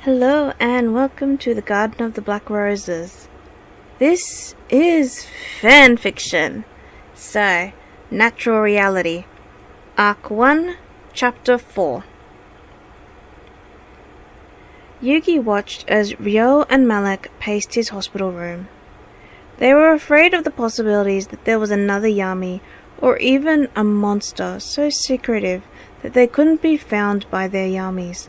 Hello and welcome to the Garden of the Black Roses. This is fanfiction. So, Natural Reality. Arc 1, Chapter 4. Yugi watched as Yugioh and Malik paced his hospital room. They were afraid of the possibilities that there was another Yami, or even a monster so secretive that they couldn't be found by their Yamis.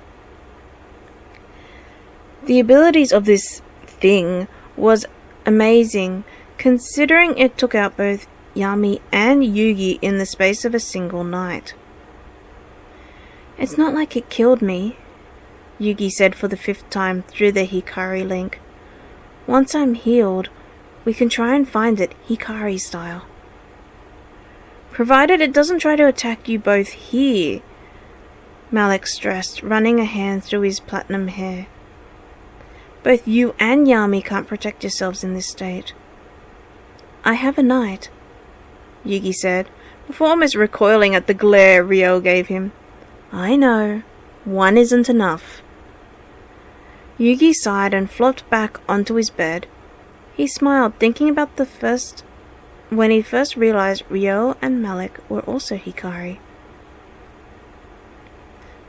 The abilities of this thing was amazing, considering it took out both Yami and Yugi in the space of a single night. "It's not like it killed me," Yugi said for the 5th time through the hikari link. "Once I'm healed, we can try and find it hikari style. Provided it doesn't try to attack you both here," Malik stressed, running a hand through his platinum hair. "Both you and Yami can't protect yourselves in this state." "I have a knight," Yugi said, before almost recoiling at the glare Yugioh gave him. "I know. One isn't enough." Yugi sighed and flopped back onto his bed. He smiled, thinking about when he first realized Yugioh and Malik were also hikari.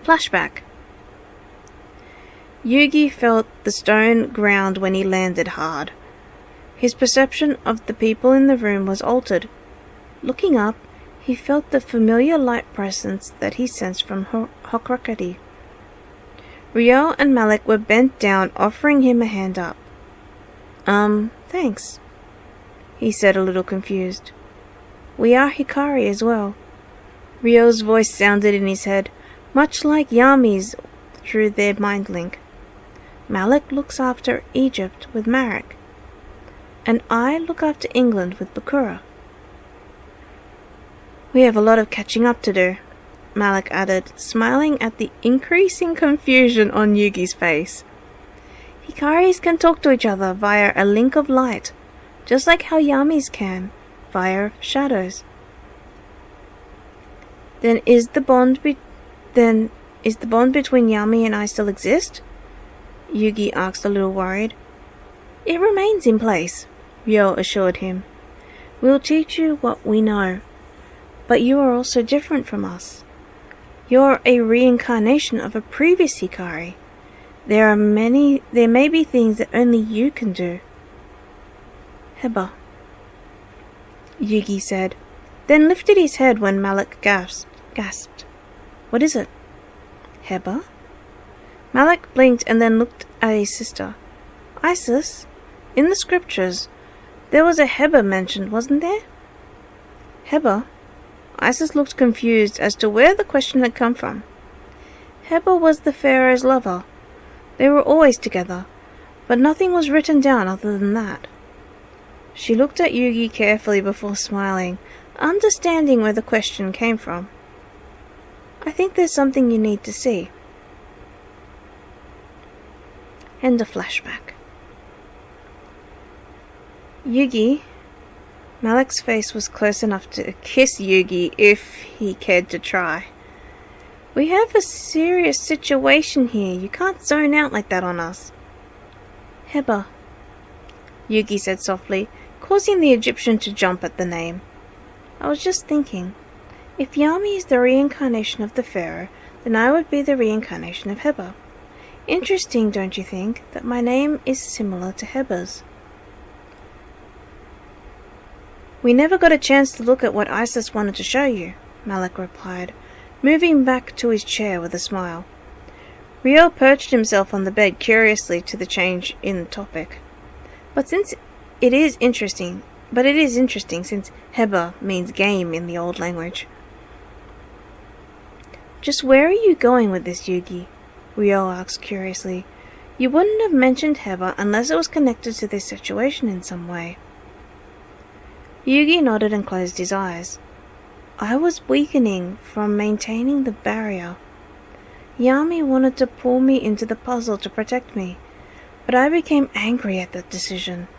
Flashback. Yugi felt the stone ground when he landed hard. His perception of the people in the room was altered. Looking up, he felt the familiar light presence that he sensed from Hokrakati. Yugioh and Malik were bent down, offering him a hand up. Thanks," he said, a little confused. "We are hikari as well." Ryo's voice sounded in his head, much like Yami's through their mind link. "Malik looks after Egypt with Marek, and I look after England with Bakura." "We have a lot of catching up to do," Malik added, smiling at the increasing confusion on Yugi's face. "Hikaris can talk to each other via a link of light, just like how Yamis can, via shadows." Then is the bond between Yami and I still exist?" Yugi asked, a little worried. "It remains in place," Yugioh assured him. "We'll teach you what we know. But you are also different from us. You're a reincarnation of a previous hikari. There may be things that only you can do." "Heba," Yugi said, then lifted his head when Malik gasped. "What is it?" "Heba?" Malik blinked and then looked at his sister. "Isis, in the scriptures, there was a Heba mentioned, wasn't there?" "Heba?" Isis looked confused as to where the question had come from. "Heba was the pharaoh's lover. They were always together, but nothing was written down other than that." She looked at Yugi carefully before smiling, understanding where the question came from. "I think there's something you need to see." End of flashback. Yugi. Malik's face was close enough to kiss Yugi if he cared to try. "We have a serious situation here. You can't zone out like that on us." "Heba," Yugi said softly, causing the Egyptian to jump at the name. "I was just thinking, if Yami is the reincarnation of the pharaoh, then I would be the reincarnation of Heba. Interesting, don't you think, that my name is similar to Heba's?" "We never got a chance to look at what Isis wanted to show you," Malik replied, moving back to his chair with a smile. Yugioh perched himself on the bed curiously to the change in topic. But it is interesting since Heba means game in the old language. "Just where are you going with this, Yugi?" Yugioh asked curiously. "You wouldn't have mentioned Heba unless it was connected to this situation in some way." Yugi nodded and closed his eyes. "I was weakening from maintaining the barrier. Yami wanted to pull me into the puzzle to protect me, but I became angry at that decision.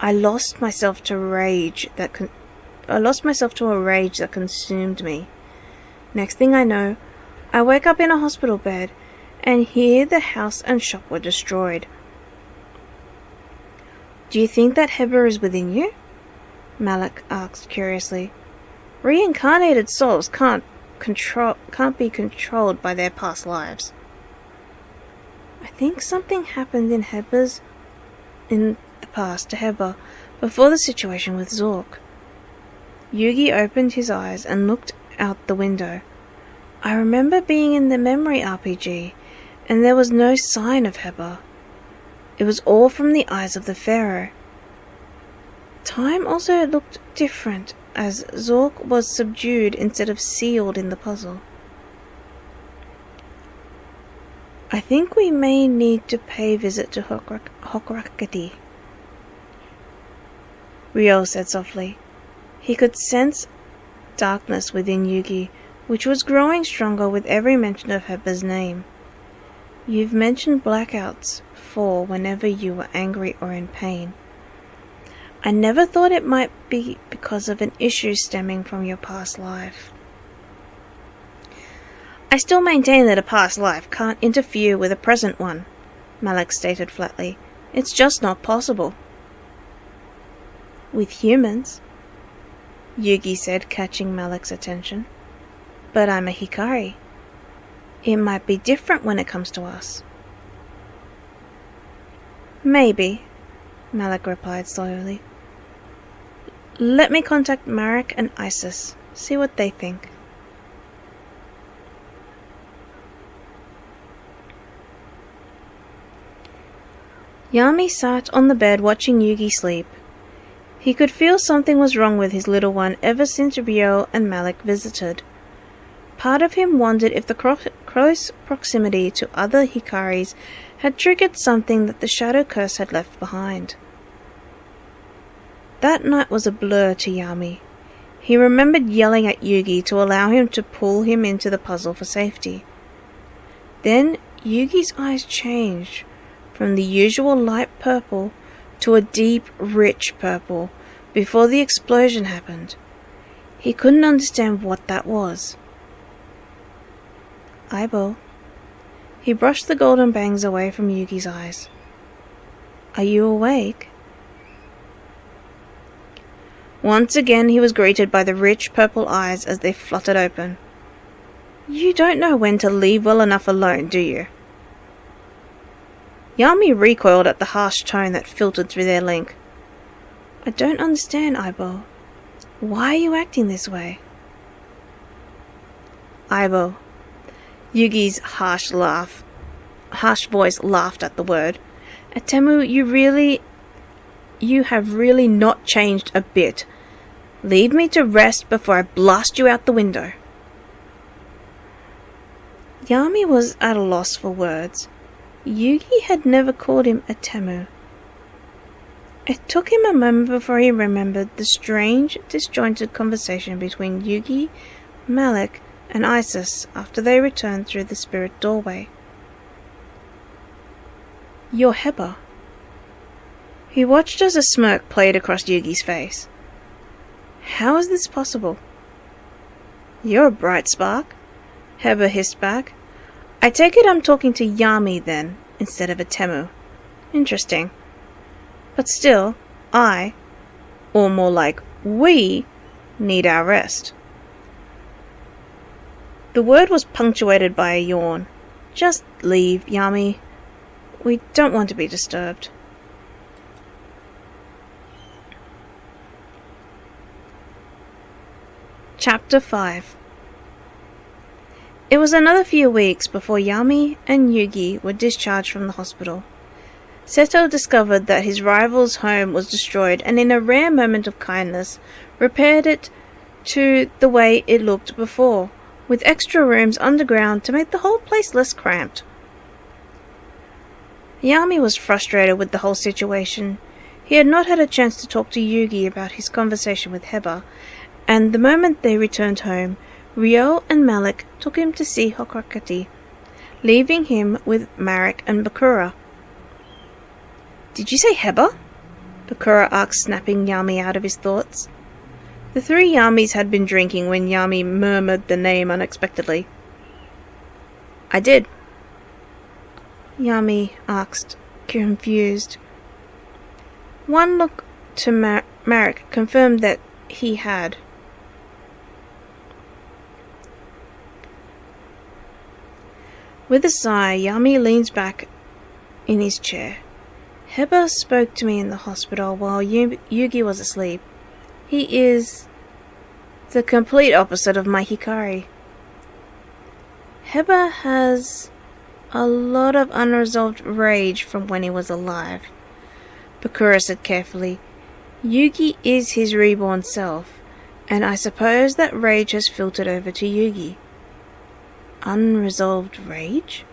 I lost myself to a rage that consumed me. Next thing I know, I wake up in a hospital bed, and here the house and shop were destroyed. "Do you think that Heba is within you?" Malik asked curiously. "Reincarnated souls can't be controlled by their past lives." "I think something happened in the past to Heba before the situation with Zork." Yugi opened his eyes and looked out the window. "I remember being in the memory RPG, and there was no sign of Heba. It was all from the eyes of the Pharaoh. Time also looked different, as Zork was subdued instead of sealed in the puzzle. I think we may need to pay a visit to Hokurakati," Ryo said softly. He could sense darkness within Yugi, which was growing stronger with every mention of Heba's name. "You've mentioned blackouts before whenever you were angry or in pain. I never thought it might be because of an issue stemming from your past life." "I still maintain that a past life can't interfere with a present one," Malik stated flatly. "It's just not possible." "With humans," Yugi said, catching Malik's attention. "But I'm a hikari. It might be different when it comes to us." "Maybe," Malik replied slowly. "Let me contact Marek and Isis, see what they think." Yami sat on the bed watching Yugi sleep. He could feel something was wrong with his little one ever since Ryo and Malik visited. Part of him wondered if the close proximity to other hikaris had triggered something that the shadow curse had left behind. That night was a blur to Yami. He remembered yelling at Yugi to allow him to pull him into the puzzle for safety. Then Yugi's eyes changed from the usual light purple to a deep, rich purple before the explosion happened. He couldn't understand what that was. "Aibo." He brushed the golden bangs away from Yugi's eyes. "Are you awake?" Once again he was greeted by the rich purple eyes as they fluttered open. "You don't know when to leave well enough alone, do you?" Yami recoiled at the harsh tone that filtered through their link. "I don't understand, Aibo. Why are you acting this way?" "Aibo." Yugi's harsh voice laughed at the word. "Atemu, you have really not changed a bit. Leave me to rest before I blast you out the window." Yami was at a loss for words. Yugi had never called him Atemu. It took him a moment before he remembered the strange, disjointed conversation between Yugi, Malik, and Isis after they returned through the spirit doorway. "You're Heba." He watched as a smirk played across Yugi's face. "How is this possible?" "You're a bright spark," Heba hissed back. "I take it I'm talking to Yami then, instead of Atemu. Interesting. But still, or more like we, need our rest." The word was punctuated by a yawn. "Just leave, Yami. We don't want to be disturbed." Chapter 5. It was another few weeks before Yami and Yugi were discharged from the hospital. Seto discovered that his rival's home was destroyed and in a rare moment of kindness repaired it to the way it looked before, with extra rooms underground to make the whole place less cramped. Yami was frustrated with the whole situation. He had not had a chance to talk to Yugi about his conversation with Heba, and the moment they returned home, Ryo and Malik took him to see Hokurakati, leaving him with Marek and Bakura. "Did you say Heba?" Bakura asked, snapping Yami out of his thoughts. The three Yamis had been drinking when Yami murmured the name unexpectedly. "I did." Yami asked, confused. One look to Marek confirmed that he had. With a sigh, Yami leans back in his chair. Heba spoke to me in the hospital while Yugi was asleep. He is the complete opposite of my hikari. Heba has a lot of unresolved rage from when he was alive. Bakura said carefully, Yugi is his reborn self, and I suppose that rage has filtered over to Yugi. Unresolved rage?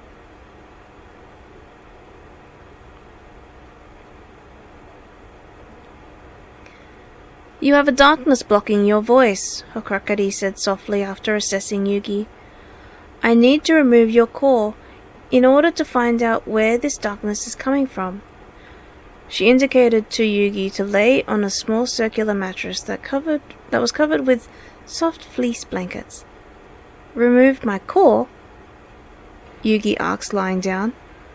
You have a darkness blocking your voice, Hokrakari said softly after assessing Yugi. I need to remove your core in order to find out where this darkness is coming from. She indicated to Yugi to lay on a small circular mattress that was covered with soft fleece blankets. Removed my core? Yugi asked, lying down.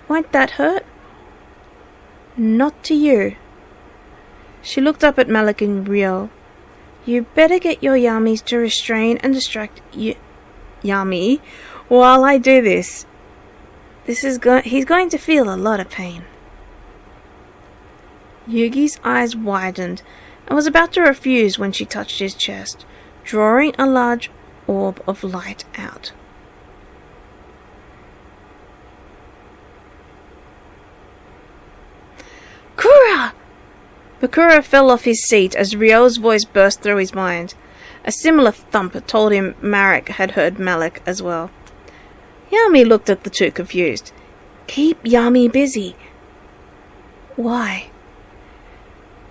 Won't that hurt? Not to you. She looked up at Malik and Ryo. You better get your Yamis to restrain and distract Yami while I do this. He's going to feel a lot of pain. Yugi's eyes widened and was about to refuse when she touched his chest, drawing a large orb of light out. Kura! Bakura fell off his seat as Ryo's voice burst through his mind. A similar thump told him Marek had heard Malik as well. Yami looked at the two confused. Keep Yami busy. Why?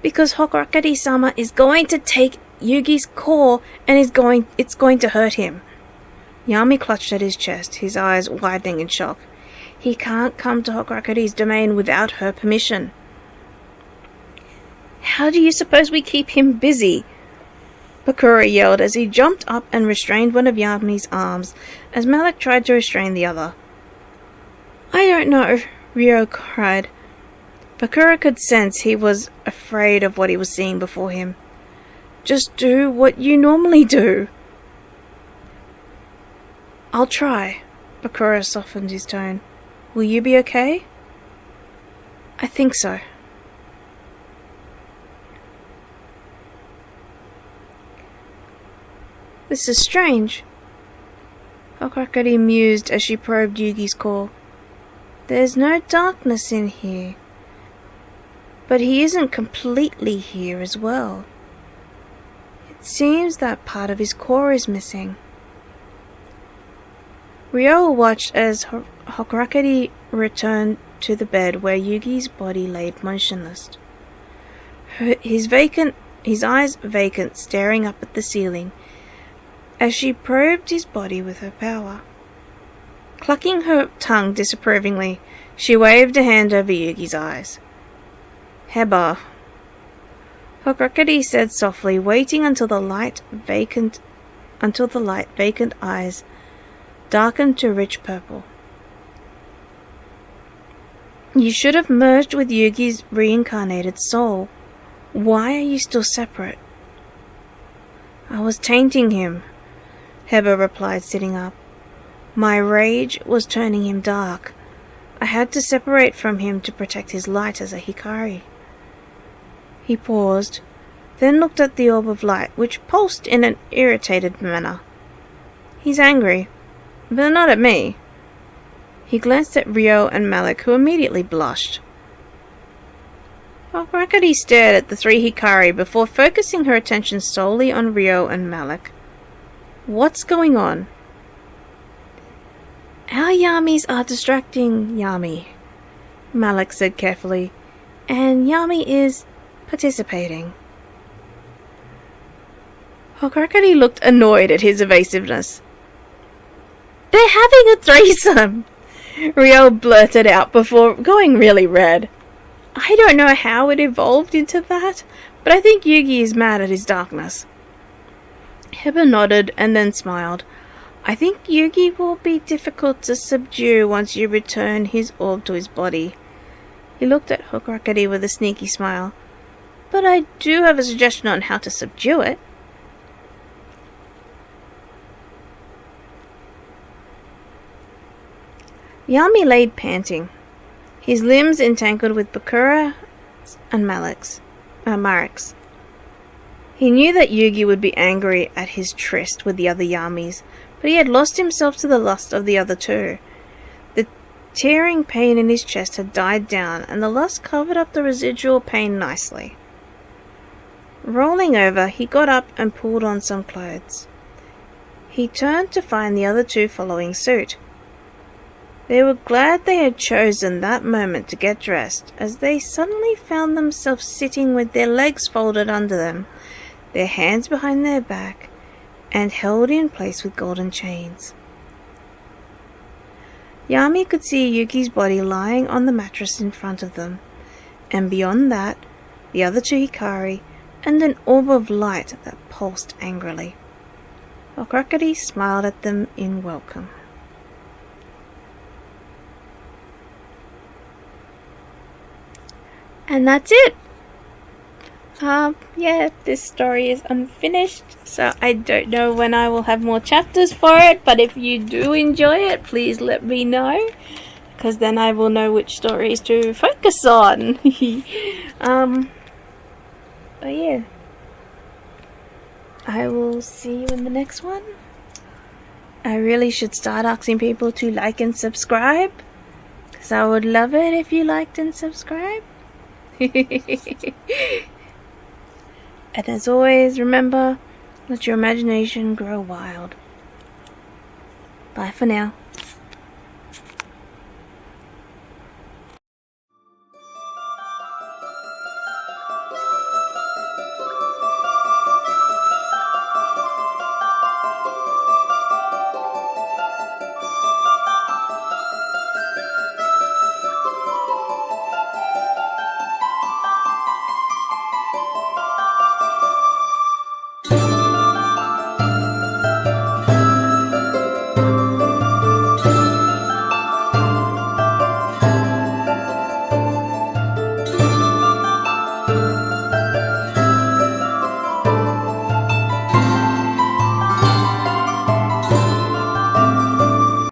Because Hokrakari-sama is going to take Yugi's core and it's going to hurt him. Yami clutched at his chest, his eyes widening in shock. He can't come to Hokrakari's domain without her permission. How do you suppose we keep him busy? Bakura yelled as he jumped up and restrained one of Yami's arms as Malik tried to restrain the other. I don't know, Ryo cried. Bakura could sense he was afraid of what he was seeing before him. Just do what you normally do. I'll try. Bakura softened his tone. Will you be okay? I think so. This is strange. Hokrakari mused as she probed Yugi's core. There's no darkness in here. But he isn't completely here as well. It seems that part of his core is missing. Ryo watched as Hokrakari returned to the bed where Yugi's body lay motionless. His eyes vacant, staring up at the ceiling, as she probed his body with her power. Clucking her tongue disapprovingly, she waved a hand over Yugi's eyes. Heba, Hokrakari said softly, waiting until the light vacant eyes darkened to rich purple. You should have merged with Yugi's reincarnated soul. Why are you still separate? I was tainting him, Heba replied, sitting up. My rage was turning him dark. I had to separate from him to protect his light as a hikari. He paused, then looked at the orb of light, which pulsed in an irritated manner. He's angry, but not at me. He glanced at Ryo and Malik, who immediately blushed. Hokrakari stared at the three hikari before focusing her attention solely on Ryo and Malik. What's going on? Our Yamis are distracting Yami, Malik said carefully, and Yami is participating. Hokrakari looked annoyed at his evasiveness. They're having a threesome, Ryo blurted out before going really red. I don't know how it evolved into that, but I think Yugi is mad at his darkness. Heba nodded and then smiled. I think Yugi will be difficult to subdue once you return his orb to his body. He looked at Hokrakari with a sneaky smile. But I do have a suggestion on how to subdue it. Yami laid panting, his limbs entangled with Bakura and Marek's. He knew that Yugi would be angry at his tryst with the other Yamis, but he had lost himself to the lust of the other two. The tearing pain in his chest had died down, and the lust covered up the residual pain nicely. Rolling over, he got up and pulled on some clothes. He turned to find the other two following suit. They were glad they had chosen that moment to get dressed, as they suddenly found themselves sitting with their legs folded under them, their hands behind their back, and held in place with golden chains. Yami could see Yuki's body lying on the mattress in front of them, and beyond that, the other two hikari, and an orb of light that pulsed angrily. Hokrakari smiled at them in welcome. And that's it. Yeah, this story is unfinished, so I don't know when I will have more chapters for it, but if you do enjoy it, please let me know, because then I will know which stories to focus on. But yeah, I will see you in the next one. I really should start asking people to like and subscribe, because I would love it if you liked and subscribed. And as always, remember, let your imagination grow wild. Bye for now.